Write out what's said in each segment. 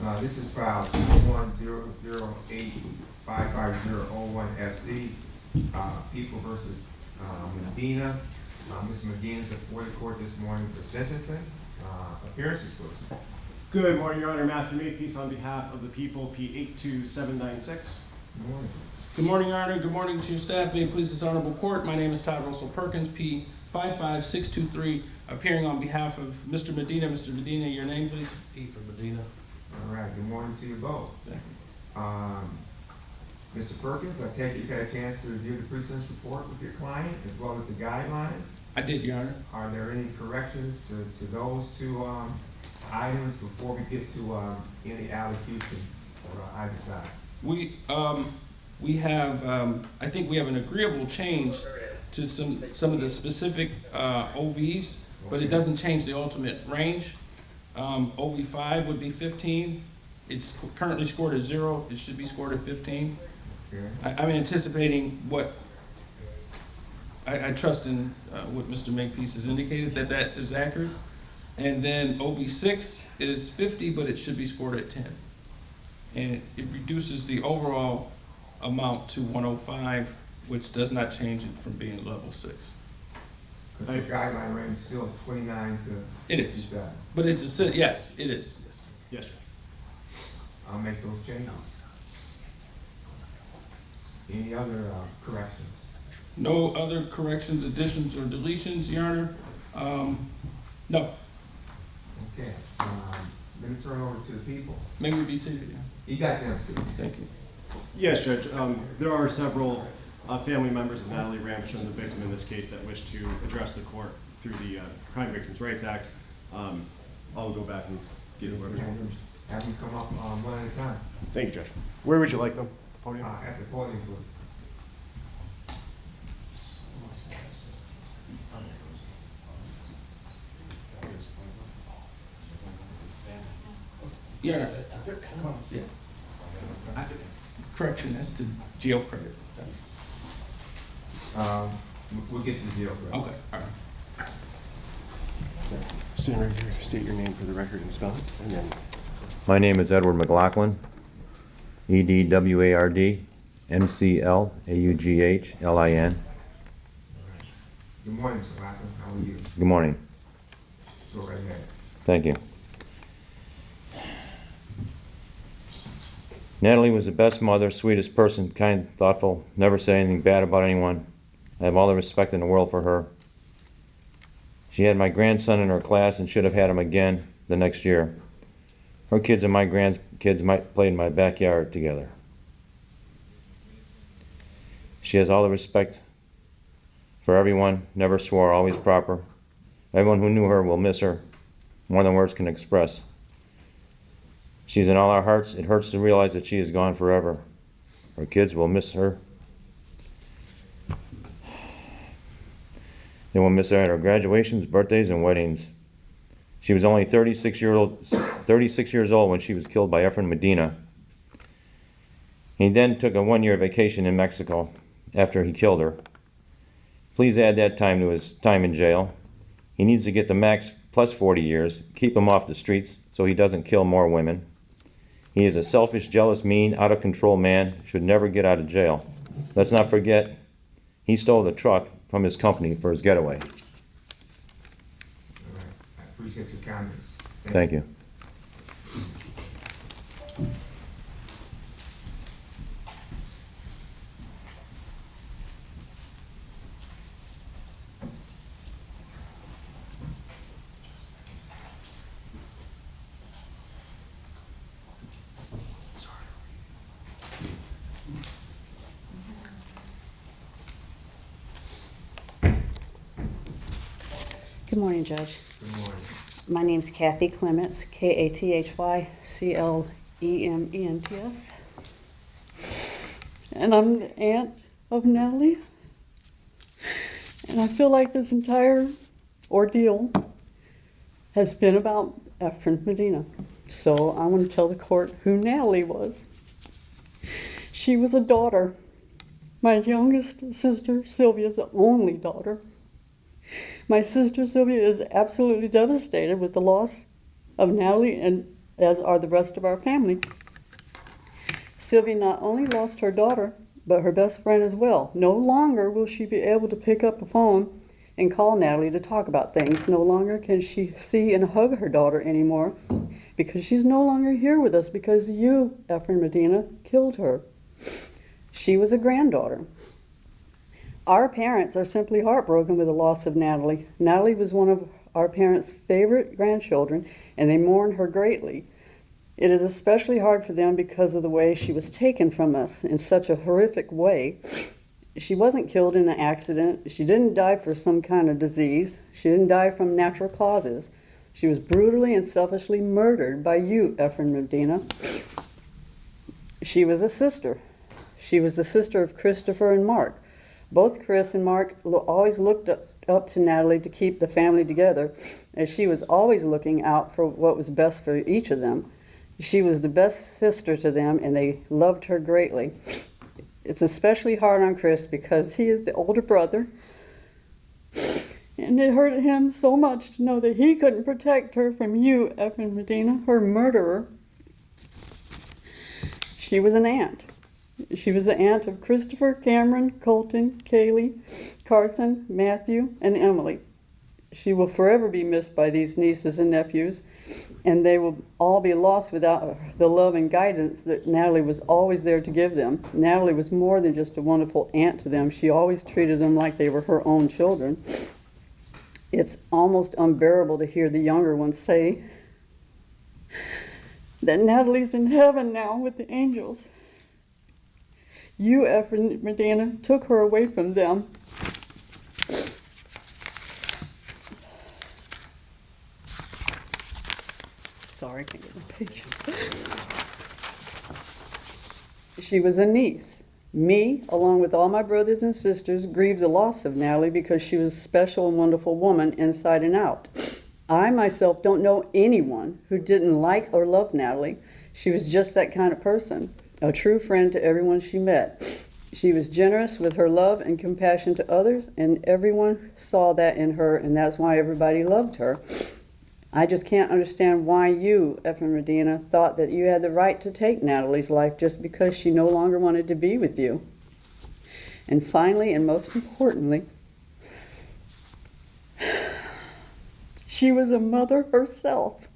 This is file 21008-55001FC, People versus Medina. Mr. Medina is before the court this morning for sentencing. Appearances, please. Good morning, Your Honor. Matthew Makepeace on behalf of the people, P82796. Good morning. Good morning, Your Honor. Good morning to your staff. May it please this honorable court. My name is Todd Russell Perkins, P55623, appearing on behalf of Mr. Medina. Mr. Medina, your name, please? E for Medina. All right, good morning to you both. Thank you. Mr. Perkins, I take it you had a chance to review the precinct's report with your client as well as the guidelines. I did, Your Honor. Are there any corrections to those two items before we get to any allocution for either side? We have, I think we have an agreeable change to some of the specific OVs, but it doesn't change the ultimate range. OV5 would be 15. It's currently scored at 0. It should be scored at 15. Okay. I'm anticipating what I trust in what Mr. Makepeace has indicated, that is accurate. And then OV6 is 50, but it should be scored at 10. And it reduces the overall amount to 105, which does not change it from being level 6. Because the guideline range is still 29 to It is. 57. But it's yes, it is. Yes, sir. I'll make those changes. Any other corrections? No other corrections, additions, or deletions, Your Honor. No. Okay. Let me turn over to the people. May we be seated? Yeah. You guys have a seat. Thank you. Yes, Judge. There are several family members of Natalie Ramsham, the victim in this case, that wish to address the court through the Crime Victims' Rights Act. I'll go back and get whoever. Have them come up one at a time. Thank you, Judge. Where would you like them? The podium? At the podium, please. Your Honor. Yeah. Correction, that's to jail credit. We'll get to the deal. Right? Okay, all right. Stand right here. State your name for the record and spell it, and then. My name is Edward McLaughlin, Edward McLaughlin. Good morning, Mr. Lappin. How are you? Good morning. Go right ahead. Thank you. Natalie was the best mother, sweetest person, kind, thoughtful, never said anything bad about anyone. I have all the respect in the world for her. She had my grandson in her class and should have had him again the next year. Her kids and my grandkids might play in my backyard together. She has all the respect for everyone, never swore, always proper. Everyone who knew her will miss her more than words can express. She's in all our hearts. It hurts to realize that she is gone forever. Our kids will miss her. They will miss her at her graduations, birthdays, and weddings. She was only 36 years old when she was killed by Efren Medina. He then took a 1-year vacation in Mexico after he killed her. Please add that time to his time in jail. He needs to get the max plus 40 years, keep him off the streets so he doesn't kill more women. He is a selfish, jealous, mean, out-of-control man, should never get out of jail. Let's not forget, he stole the truck from his company for his getaway. All right. I appreciate your comments. Thank you. Good morning, Judge. Good morning. My name's Kathy Clements, Kathyclements. And I'm the aunt of Natalie. And I feel like this entire ordeal has been about Efren Medina. So I want to tell the court who Natalie was. She was a daughter. My youngest sister, Sylvia, is the only daughter. My sister Sylvia is absolutely devastated with the loss of Natalie and as are the rest of our family. Sylvie not only lost her daughter, but her best friend as well. No longer will she be able to pick up a phone and call Natalie to talk about things. No longer can she see and hug her daughter anymore because she's no longer here with us because you, Efren Medina, killed her. She was a granddaughter. Our parents are simply heartbroken with the loss of Natalie. Natalie was one of our parents' favorite grandchildren, and they mourn her greatly. It is especially hard for them because of the way she was taken from us in such a horrific way. She wasn't killed in an accident. She didn't die for some kind of disease. She didn't die from natural causes. She was brutally and selfishly murdered by you, Efren Medina. She was a sister. She was the sister of Christopher and Mark. Both Chris and Mark always looked up to Natalie to keep the family together, as she was always looking out for what was best for each of them. She was the best sister to them, and they loved her greatly. It's especially hard on Chris because he is the older brother, and it hurt him so much to know that he couldn't protect her from you, Efren Medina, her murderer. She was an aunt. She was the aunt of Christopher, Cameron, Colton, Kaylee, Carson, Matthew, and Emily. She will forever be missed by these nieces and nephews, and they will all be lost without the love and guidance that Natalie was always there to give them. Natalie was more than just a wonderful aunt to them. She always treated them like they were her own children. It's almost unbearable to hear the younger ones say that Natalie's in heaven now with the angels. You, Efren Medina, took her away from them. Sorry, I can't get my page. She was a niece. Me, along with all my brothers and sisters, grieved the loss of Natalie because she was a special and wonderful woman inside and out. I myself don't know anyone who didn't like or love Natalie. She was just that kind of person, a true friend to everyone she met. She was generous with her love and compassion to others, and everyone saw that in her, and that's why everybody loved her. I just can't understand why you, Efren Medina, thought that you had the right to take Natalie's life just because she no longer wanted to be with you. And finally, and most importantly, she was a mother herself.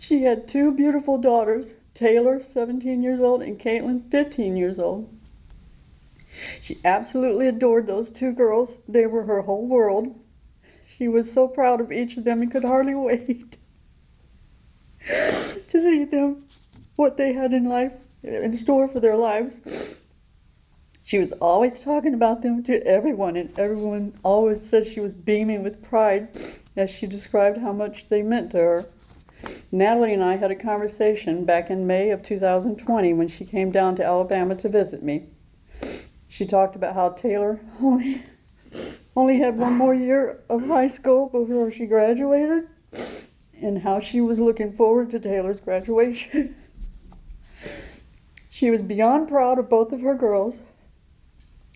She had two beautiful daughters, Taylor, 17 years old, and Caitlin, 15 years old. She absolutely adored those two girls. They were her whole world. She was so proud of each of them and could hardly wait to see them, what they had in life, in store for their lives. She was always talking about them to everyone, and everyone always said she was beaming with pride as she described how much they meant to her. Natalie and I had a conversation back in May of 2020 when she came down to Alabama to visit me. She talked about how Taylor only had one more year of high school before she graduated, and how she was looking forward to Taylor's graduation. She was beyond proud of both of her girls.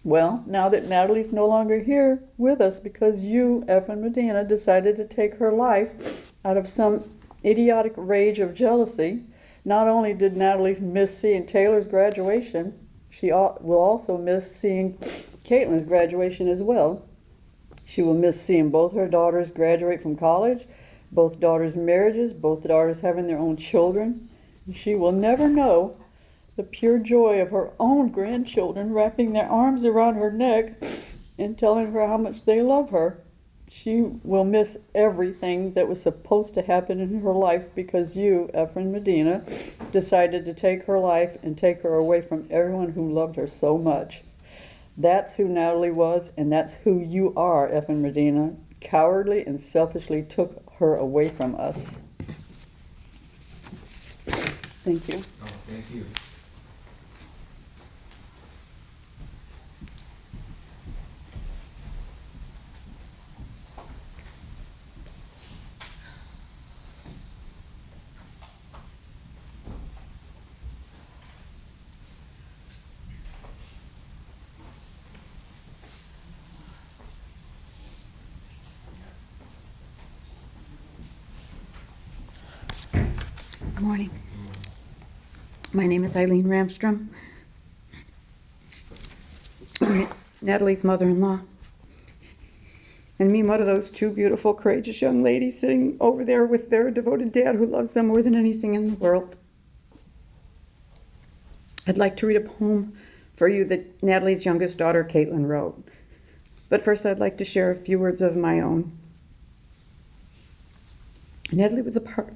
Well, now that Natalie's no longer here with us because you, Efren Medina, decided to take her life out of some idiotic rage of jealousy, not only did Natalie miss seeing Taylor's graduation, she will also miss seeing Caitlin's graduation as well. She will miss seeing both her daughters graduate from college, both daughters' marriages, both daughters having their own children. She will never know the pure joy of her own grandchildren wrapping their arms around her neck and telling her how much they love her. She will miss everything that was supposed to happen in her life because you, Efren Medina, decided to take her life and take her away from everyone who loved her so much. That's who Natalie was, and that's who you are, Efren Medina. Cowardly and selfishly took her away from us. Thank you. Oh, thank you. Good morning. My name is Eileen Ramstrom. I'm Natalie's mother-in-law. And me, one of those two beautiful, courageous young ladies sitting over there with their devoted dad who loves them more than anything in the world. I'd like to read a poem for you that Natalie's youngest daughter, Caitlin, wrote. But first, I'd like to share a few words of my own. Natalie was a part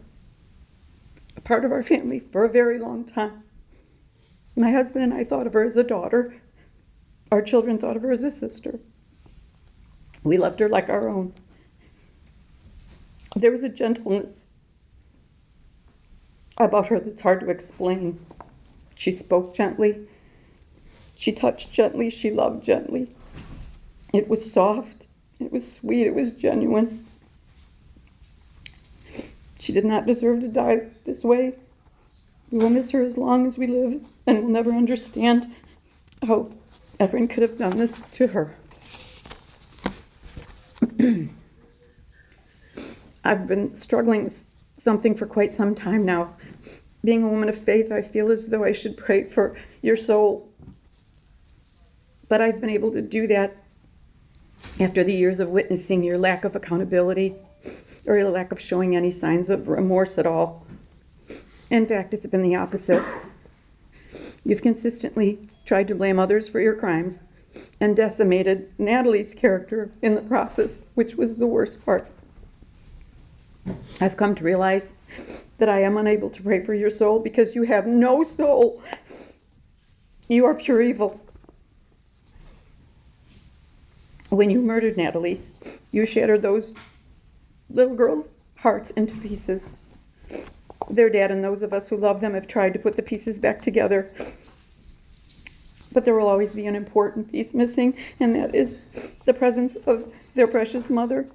of our family for a very long time. My husband and I thought of her as a daughter. Our children thought of her as a sister. We loved her like our own. There was a gentleness about her that's hard to explain. She spoke gently. She touched gently. She loved gently. It was soft. It was sweet. It was genuine. She did not deserve to die this way. We will miss her as long as we live, and we'll never understand how Ephraim could have done this to her. I've been struggling with something for quite some time now. Being a woman of faith, I feel as though I should pray for your soul. But I've been able to do that after the years of witnessing your lack of accountability or your lack of showing any signs of remorse at all. In fact, it's been the opposite. You've consistently tried to blame others for your crimes and decimated Natalie's character in the process, which was the worst part. I've come to realize that I am unable to pray for your soul because you have no soul. You are pure evil. When you murdered Natalie, you shattered those little girls' hearts into pieces. Their dad and those of us who love them have tried to put the pieces back together. But there will always be an important piece missing, and that is the presence of their precious mother.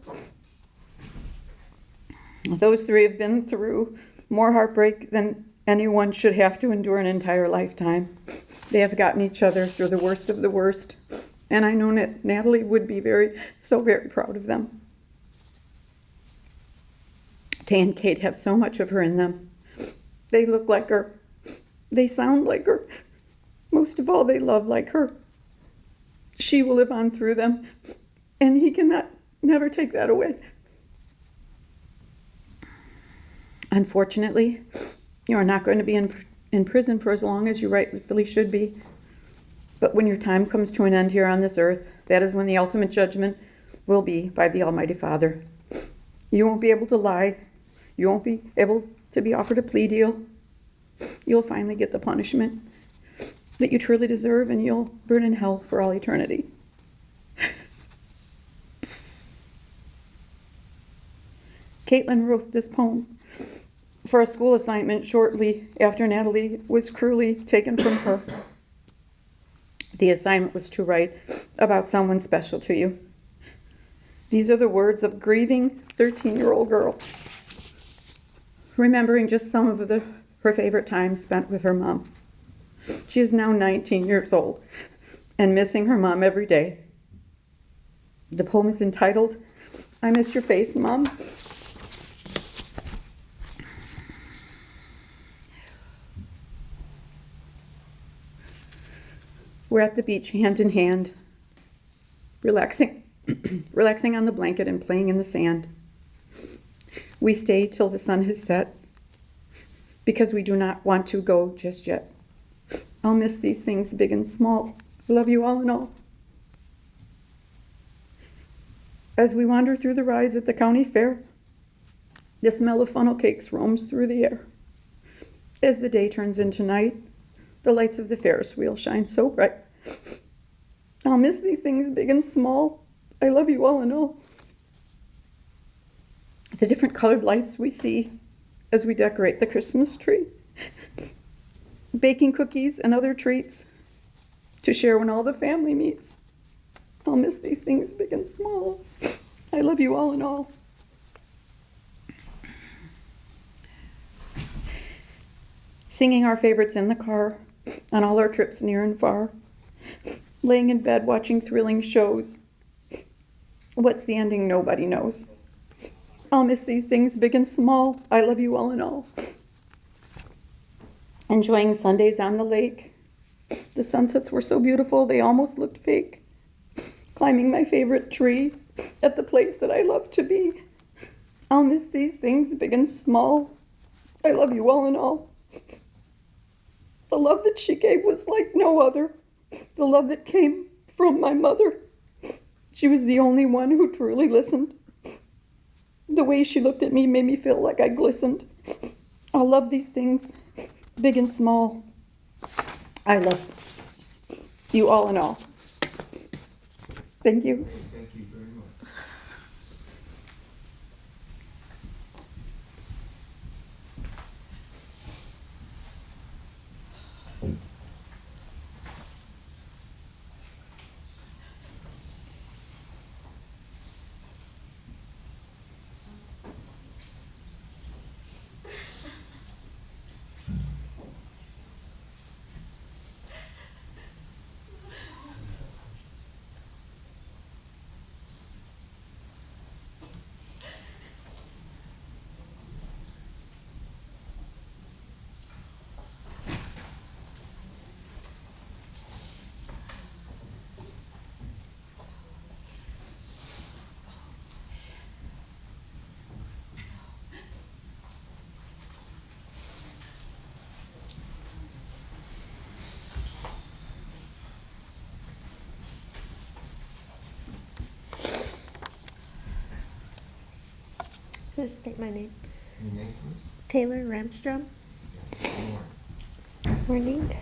Those three have been through more heartbreak than anyone should have to endure an entire lifetime. They have gotten each other through the worst of the worst, and I know that Natalie would be so very proud of them. Tay and Kate have so much of her in them. They look like her. They sound like her. Most of all, they love like her. She will live on through them, and he cannot never take that away. Unfortunately, you are not going to be in prison for as long as you rightfully should be. But when your time comes to an end here on this earth, that is when the ultimate judgment will be by the Almighty Father. You won't be able to lie. You won't be able to be offered a plea deal. You'll finally get the punishment that you truly deserve, and you'll burn in hell for all eternity. Caitlin wrote this poem for a school assignment shortly after Natalie was cruelly taken from her. The assignment was to write about someone special to you. These are the words of grieving 13-year-old girl, remembering just some of her favorite times spent with her mom. She is now 19 years old and missing her mom every day. The poem is entitled, "I Miss Your Face, Mom." We're at the beach, hand in hand, relaxing on the blanket and playing in the sand. We stay till the sun has set because we do not want to go just yet. I'll miss these things big and small. I love you all in all. As we wander through the rides at the county fair, the smell of funnel cakes roams through the air. As the day turns into night, the lights of the Ferris wheel shine so bright. I'll miss these things big and small. I love you all in all. The different colored lights we see as we decorate the Christmas tree. Baking cookies and other treats to share when all the family meets. I'll miss these things big and small. I love you all in all. Singing our favorites in the car on all our trips near and far. Laying in bed watching thrilling shows. What's the ending? Nobody knows. I'll miss these things big and small. I love you all in all. enjoying Sundays on the lake. The sunsets were so beautiful, they almost looked fake. Climbing my favorite tree at the place that I love to be. I'll miss these things, big and small. I love you all in all. The love that she gave was like no other. The love that came from my mother. She was the only one who truly listened. The way she looked at me made me feel like I glistened. I love these things, big and small. I love you all in all. Thank you. Thank you very much. Just state my name. Your name, please? Taylor Ramstrom. Good morning. Morning.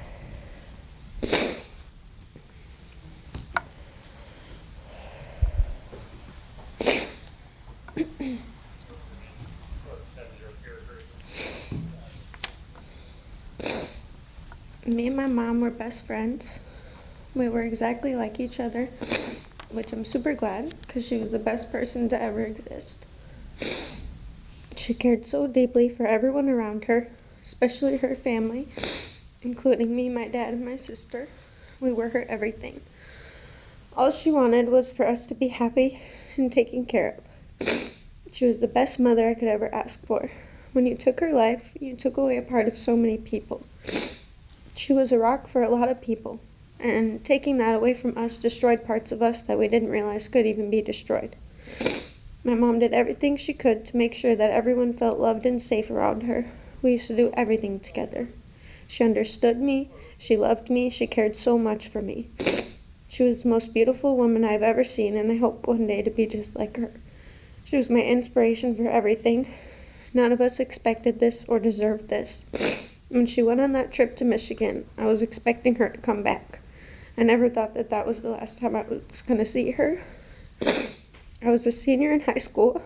Me and my mom were best friends. We were exactly like each other, which I'm super glad because she was the best person to ever exist. She cared so deeply for everyone around her, especially her family, including me, my dad, and my sister. We were her everything. All she wanted was for us to be happy and taken care of. She was the best mother I could ever ask for. When you took her life, you took away a part of so many people. She was a rock for a lot of people, and taking that away from us destroyed parts of us that we didn't realize could even be destroyed. My mom did everything she could to make sure that everyone felt loved and safe around her. We used to do everything together. She understood me, she loved me, she cared so much for me. She was the most beautiful woman I've ever seen, and I hope one day to be just like her. She was my inspiration for everything. None of us expected this or deserved this. When she went on that trip to Michigan, I was expecting her to come back. I never thought that that was the last time I was going to see her. I was a senior in high school.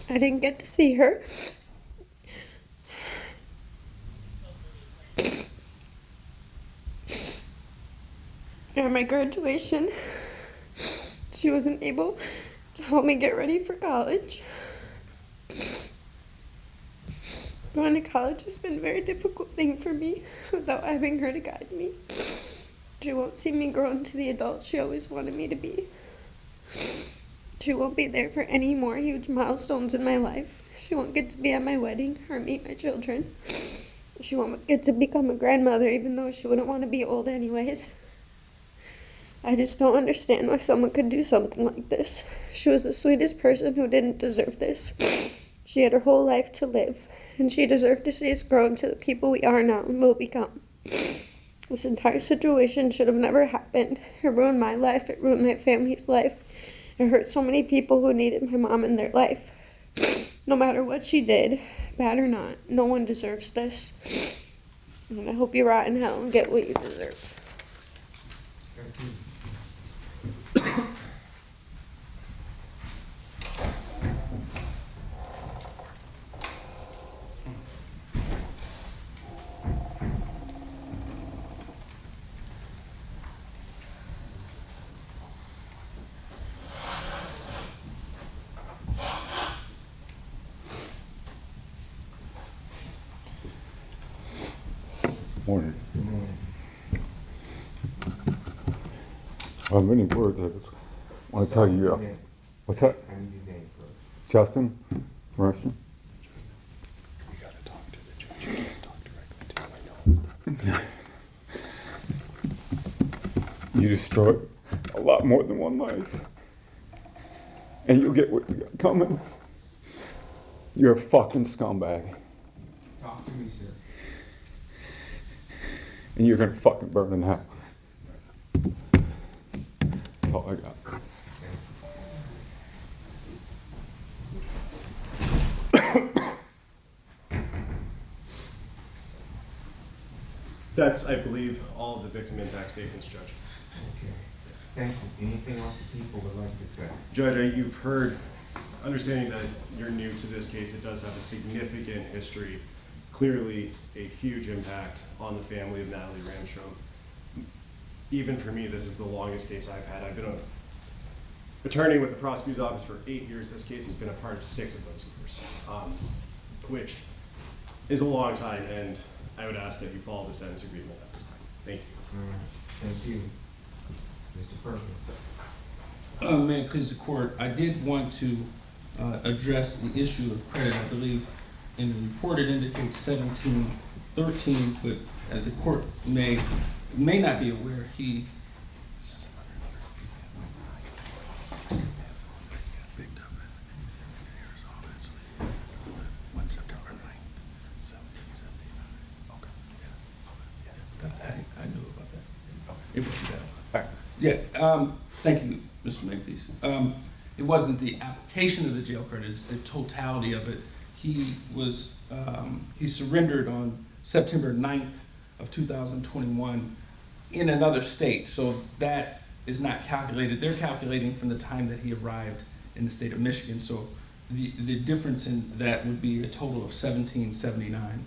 I didn't get to see her. At my graduation, she wasn't able to help me get ready for college. Going to college has been a very difficult thing for me without having her to guide me. She won't see me grow into the adult she always wanted me to be. She won't be there for any more huge milestones in my life. She won't get to be at my wedding or meet my children. She won't get to become a grandmother even though she wouldn't want to be old anyways. I just don't understand why someone could do something like this. She was the sweetest person who didn't deserve this. She had her whole life to live, and she deserved to see us grow into the people we are now and will become. This entire situation should have never happened. It ruined my life, it ruined my family's life. It hurt so many people who needed my mom in their life. No matter what she did, bad or not, no one deserves this. And I hope you rot in hell and get what you deserve. Thank you. Morning. Good morning. don't have any words. I just want to tell you. Your name. What's that? I need your name first. Justin? Russian? You gotta talk to the judge. You can't talk directly to him. I know it's not. You destroyed a lot more than one life. And you'll get what you got coming. You're a fucking scumbag. Talk to me, sir. And you're gonna fucking burn in hell. That's all I got. That's, I believe, all of the victim impact statements, Judge. Okay. Thank you. Anything else the people would like to say? Judge, you've heard, understanding that you're new to this case, it does have a significant history, clearly a huge impact on the family of Natalie Ramstrom. Even for me, this is the longest case I've had. I've been an attorney with the prosecutor's office for 8 years. This case has been a part of 6 of those years, which is a long time, and I would ask that you follow the sentence agreement at this time. Thank you. All right. Thank you. Mr. Perkins. May it please the court, I did want to address the issue of credit. I believe in the report it indicates 1713, but the court may not be aware he. I knew about that. It wasn't that. Yeah, thank you, Mr. Makepeace. It wasn't the application of the jail credit, it's the totality of it. He was, he surrendered on September 9th of 2021 in another state, so that is not calculated. They're calculating from the time that he arrived in the state of Michigan, so the difference in that would be a total of 1779.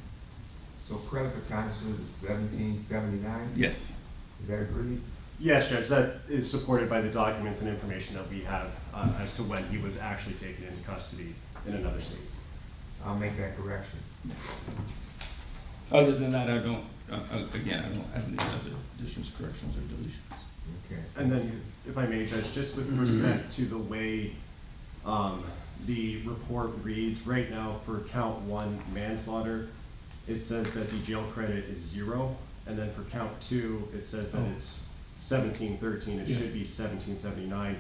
So credit for time served is 1779? Yes. Is that agreed? Yes, Judge, that is supported by the documents and information that we have as to when he was actually taken into custody in another state. I'll make that correction. Other than that, I don't, again, I don't have any other additions, corrections, or deletions. Okay. And then, if I may, Judge, just with respect to the way the report reads, right now for count 1 manslaughter, it says that the jail credit is 0, and then for count 2, it says that it's 1713, it should be 1779,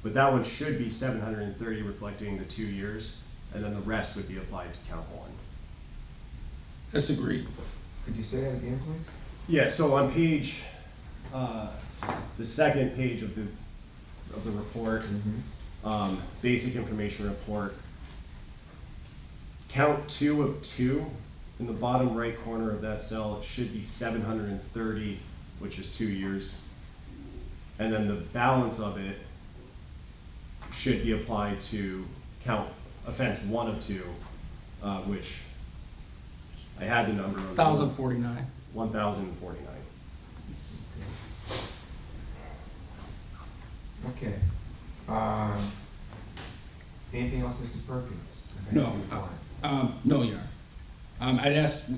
but that one should be 730, reflecting the 2 years, and then the rest would be applied to count 1. That's agreed. Could you say that again, please? Yeah, so on page, the second page of the report, basic information report, count 2 of 2, in the bottom right corner of that cell, it should be 730, which is 2 years. And then the balance of it should be applied to count offense 1 of 2, which I had the number of 1,049. 1,049. Okay. Anything else, Mr. Perkins? No. No, Your Honor. I'd ask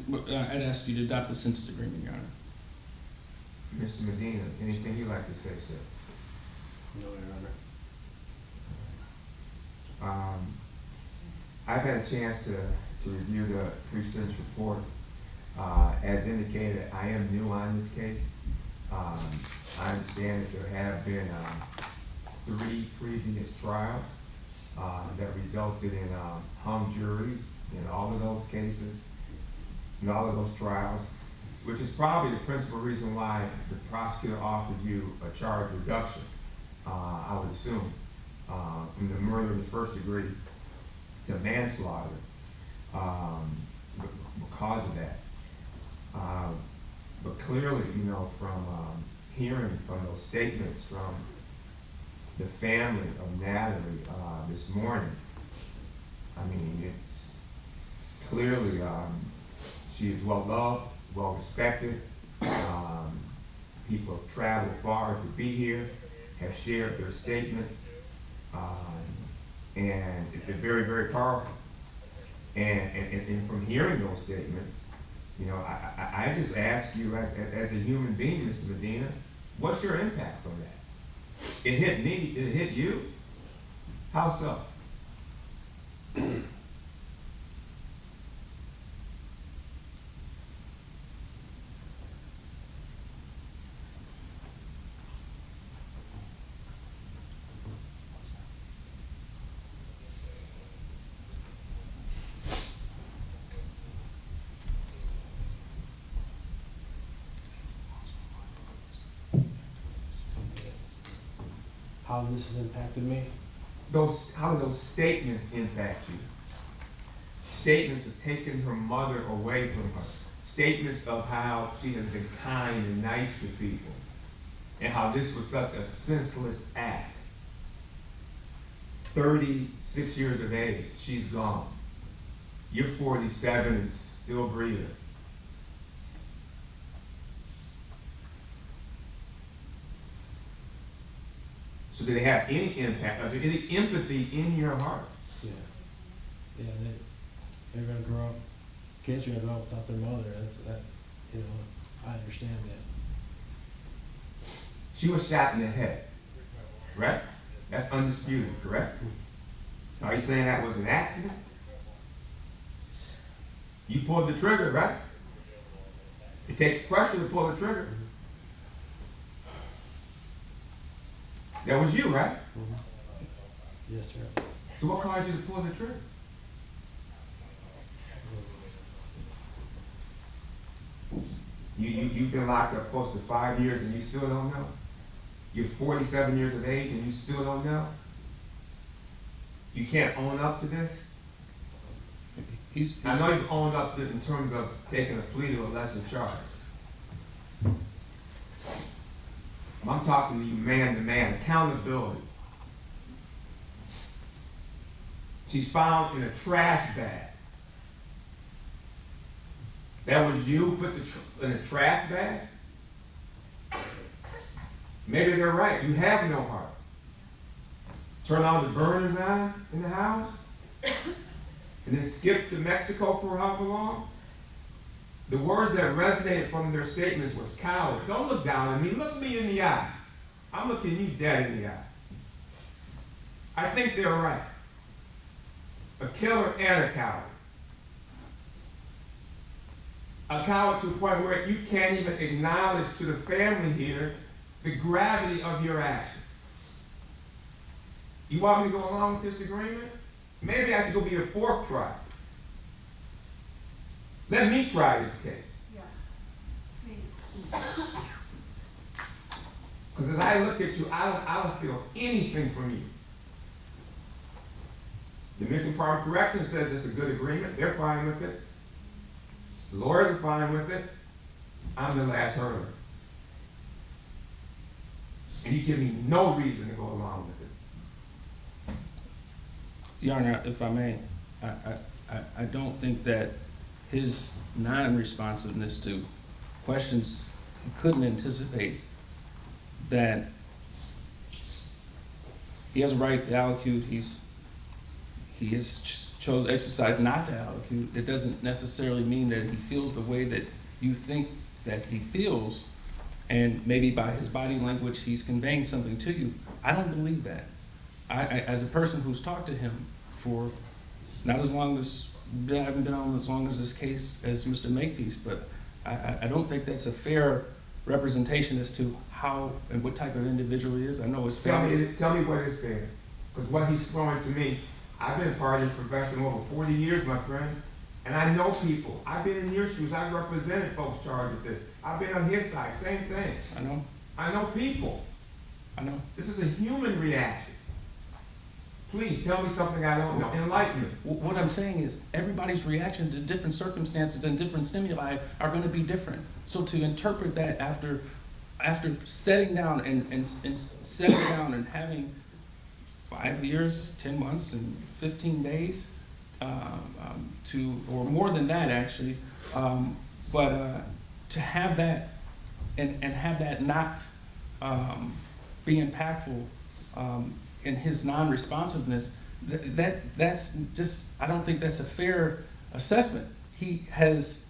you to adopt the sentence agreement, Your Honor. Mr. Medina, anything you'd like to say, sir? No, Your Honor. I've had a chance to review the pre-sentence report. As indicated, I am new on this case. I understand that there have been 3 previous trials that resulted in hung juries in all of those cases, in all of those trials, which is probably the principal reason why the prosecutor offered you a charge reduction, I would assume, from the murder in the first degree to manslaughter because of that. But clearly, from hearing from those statements from the family of Natalie this morning, I mean, it's clearly she is well loved, well respected. People have traveled far to be here, have shared their statements, and they're very, very powerful. And from hearing those statements, I just ask you as a human being, Mr. Medina, what's your impact from that? It hit me, it hit you? How so? How this has impacted me? How do those statements impact you? Statements of taking her mother away from her. Statements of how she has been kind and nice to people. And how this was such a senseless act. 36 years of age, she's gone. You're 47 and still breathing. So do they have any impact? Is there any empathy in your heart? Yeah. Yeah, they're gonna grow up, kids are gonna grow up without their mother, and that, you know, I understand that. She was shot in the head, right? That's undisputed, correct? Are you saying that was an accident? You pulled the trigger, right? It takes pressure to pull the trigger. That was you, right? Yes, sir. So what caused you to pull the trigger? You've been locked up close to 5 years and you still don't know? You're 47 years of age and you still don't know? You can't own up to this? I know you've owned up in terms of taking a plea to a lesser charge. I'm talking to you man to man, accountability. She's found in a trash bag. That was you put in a trash bag? Maybe they're right, you have no heart. Turn all the burners on in the house? And then skip to Mexico for however long? The words that resonated from their statements was coward. Don't look down at me, look me in the eye. I'm looking you dead in the eye. I think they're right. A killer and a coward. A coward to a point where you can't even acknowledge to the family here the gravity of your actions. You want me to go along with this agreement? Maybe I should go be a fourth trial. Let me try this case. Yeah, please. Because as I look at you, I don't feel anything from you. The Mission Department of Corrections says it's a good agreement. They're fine with it. The lawyers are fine with it. I'm the last hurdler. And you give me no reason to go along with it. Your Honor, if I may, I don't think that his non-responsiveness to questions he couldn't anticipate, that he has a right to allocute, he has chose exercise not to allocute. It doesn't necessarily mean that he feels the way that you think that he feels, and maybe by his body language he's conveying something to you. I don't believe that. I as a person who's talked to him for not as long as, I haven't been on as long as this case as Mr. Makepeace, but I don't think that's a fair representation as to how and what type of individual he is. I know his family. Tell me what is fair. Because what he's throwing to me, I've been part of this profession over 40 years, my friend. And I know people. I've been in your shoes. I've represented folks charged with this. I've been on his side, same thing. I know. I know people. I know. This is a human reaction. Please tell me something I don't know. Enlighten me. What I'm saying is everybody's reaction to different circumstances and different stimuli are going to be different. So to interpret that after setting down and setting down and having 5 years, 10 months, and 15 days, or more than that actually, but to have that and have that not be impactful in his non-responsiveness, that's just, I don't think that's a fair assessment. He has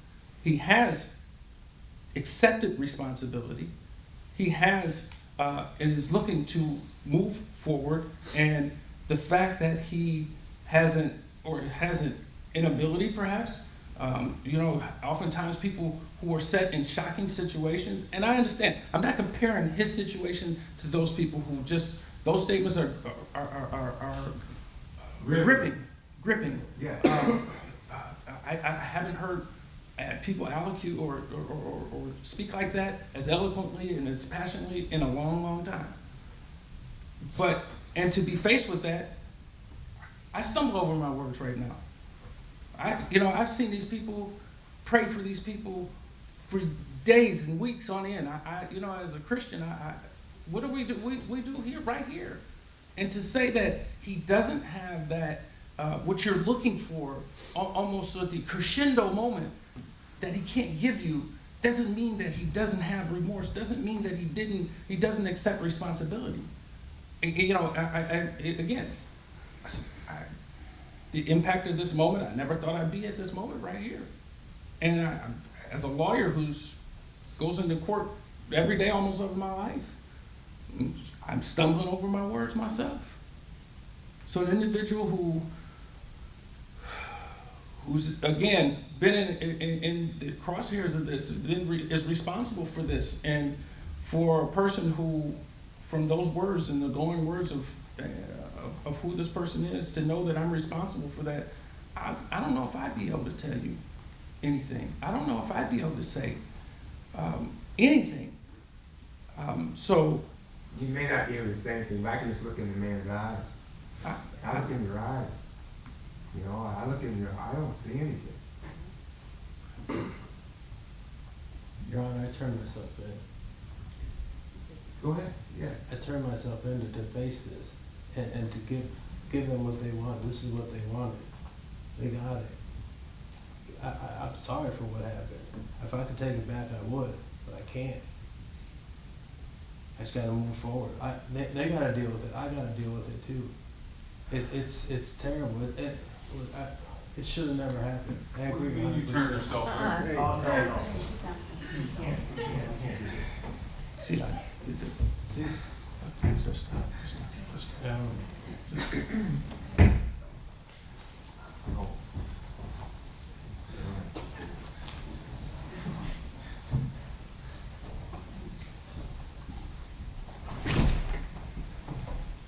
accepted responsibility. He has and is looking to move forward. And the fact that he hasn't inability perhaps, oftentimes people who are set in shocking situations, and I understand, I'm not comparing his situation to those people who just, those statements are gripping. Yeah. I haven't heard people allocute or speak like that as eloquently and as passionately in a long, long time. And to be faced with that, I stumble over my words right now. I've seen these people pray for these people for days and weeks on end. As a Christian, what do we do? We do here, right here. And to say that he doesn't have that, what you're looking for, almost at the crescendo moment that he can't give you, doesn't mean that he doesn't have remorse, doesn't mean that he doesn't accept responsibility. The impact of this moment, I never thought I'd be at this moment right here. And as a lawyer who's goes into court every day almost of my life, I'm stumbling over my words myself. So an individual who's again been in the crosshairs of this, is responsible for this, and for a person who, from those words and the glowing words of who this person is, to know that I'm responsible for that, I don't know if I'd be able to tell you anything. I don't know if I'd be able to say anything. So You may not be able to say anything, but I can just look in the man's eyes. I look in your eyes. I look in your, I don't see anything. Your Honor, I turned myself in. Go ahead, yeah. I turned myself in to face this and to give them what they want. This is what they wanted. They got it. I'm sorry for what happened. If I could take it back, I would, but I can't. I just gotta move forward. They gotta deal with it. I gotta deal with it too. It's terrible. It should have never happened. I agree. You turned yourself in. see, See?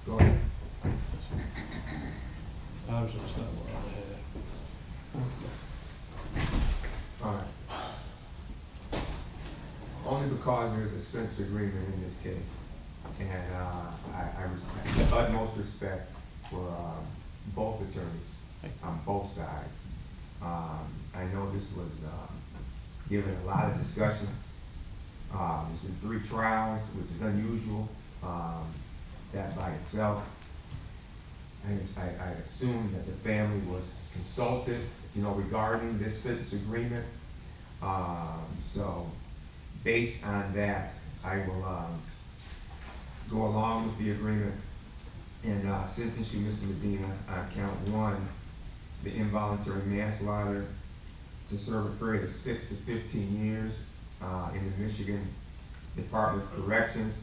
Go ahead. I'm just gonna stop where I'm at. All right. Only because there's a sense agreement in this case. And I respect, the utmost respect for both attorneys on both sides. I know this was given a lot of discussion. There's been 3 trials, which is unusual, that by itself. I assume that the family was consulted, regarding this sentence agreement. So based on that, I will go along with the agreement and sentence you, Mr. Medina, on count 1, the involuntary manslaughter, to serve a period of 6 to 15 years in the Michigan Department of Corrections.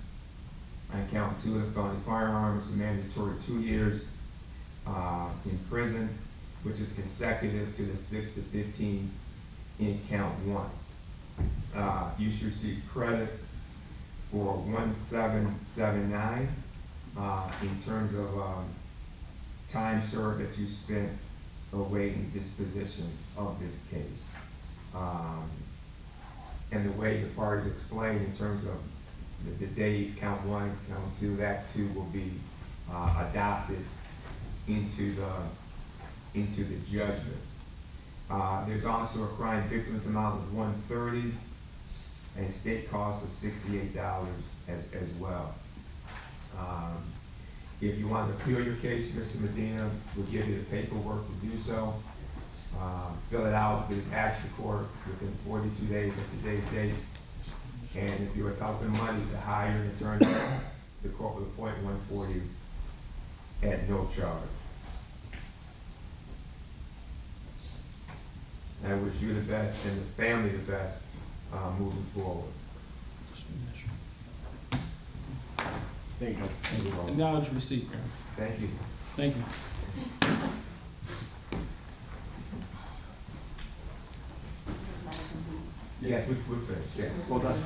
On count 2, the felony firearm, it's a mandatory 2 years in prison, which is consecutive to the 6 to 15 in count 1. You should receive credit for 1779 in terms of time served that you spent awaiting disposition of this case. And the way the parties explained in terms of the days, count 1, count 2, that too will be adopted into the judgment. There's also a crime victims amount of $130 and state costs of $68 as well. If you want to appeal your case, Mr. Medina, we'll give you the paperwork to do so. Fill it out, get it back to court within 42 days of today's date. And if you're without the money to hire an attorney, the court will appoint one for you at no charge. I wish you the best and the family the best moving forward. Thank you, Judge. Acknowledge receipt, Your Honor. Thank you. Thank you. Yes, we're finished, yeah. Well done.